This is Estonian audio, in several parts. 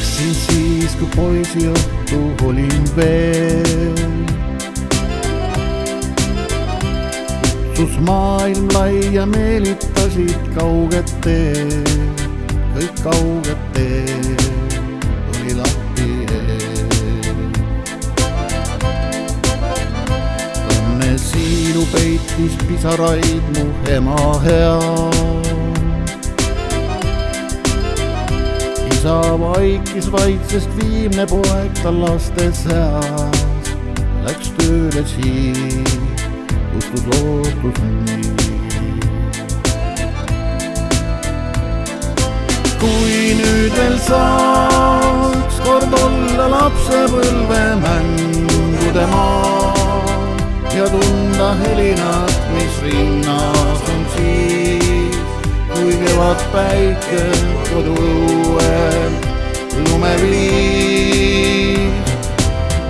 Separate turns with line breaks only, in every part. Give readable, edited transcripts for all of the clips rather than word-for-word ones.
läksin siis, kui poisiõhtu olin veel. Kutsus maailm laia, meelitasid kauged teed, kõik kauged teed oli lahti ees. Tunne siinu peitis pisaraid mu ema hea. Isa vaikis vaid, sest viimne poeg tal laste seas läks tööle siis, kustus lootus nii. Kui nüüd veel saaks kord olla lapsepõlve mängude maa ja tunda helinat, mis rinnas on siis, kui kevad päike koduõuel lume viis.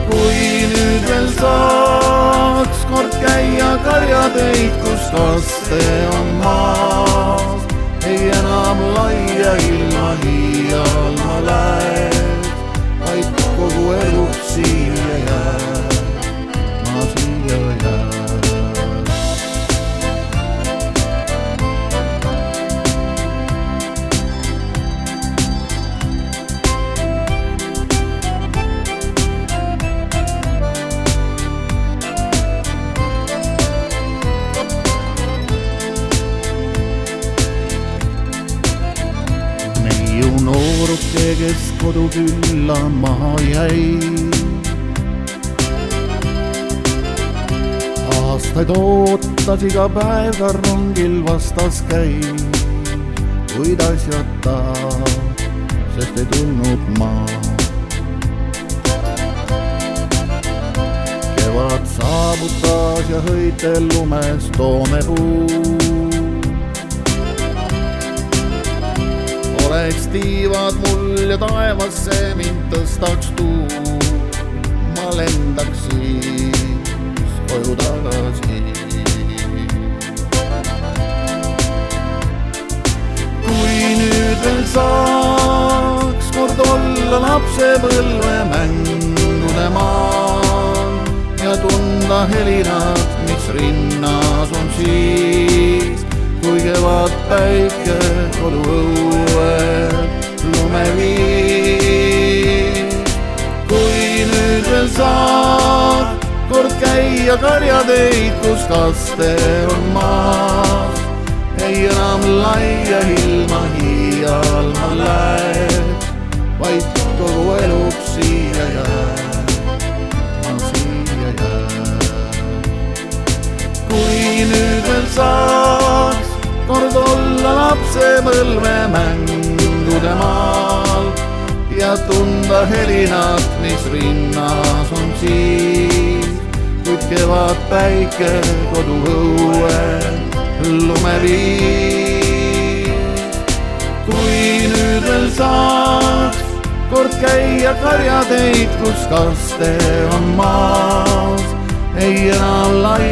Kui nüüd veel saaks kord käia karjateid, kus kaste on maas, ei enam laia ilma hiial ma lähed, vaid kogu eluks siia jääd, ma siia jääd. Neiu nooruke, kes kodukülla maha jäi, aastaid ootas iga päev ka rongil vastas käis, kuid asjata, sest ei tulnud maa. Kevad saabutas ja hõitel lumes toomepuu. Oleks tiivad mul ja taevasse mind tõstaks tuul, ma lendaks siis koju tagasi. Kui nüüd veel saaks kord olla lapsepõlve mängude maal ja tunda helinat, mis rinnas on siis, kui kevad päike koduõuel lume viis. Kui nüüd veel saab kord käia karjateid, kus kaste on maas, ei enam laia ilma hiial ma lähed, vaid kogu eluks siia jääd, ma siia jääd. Kui nüüd veel saaks kord olla lapsepõlve mängude maal ja tunda helinat, mis rinnas on siis, kuid kevad päike koduõuel lume viis. Kui nüüd veel saaks kord käia karjateid, kus kaste on maas, ei enam laia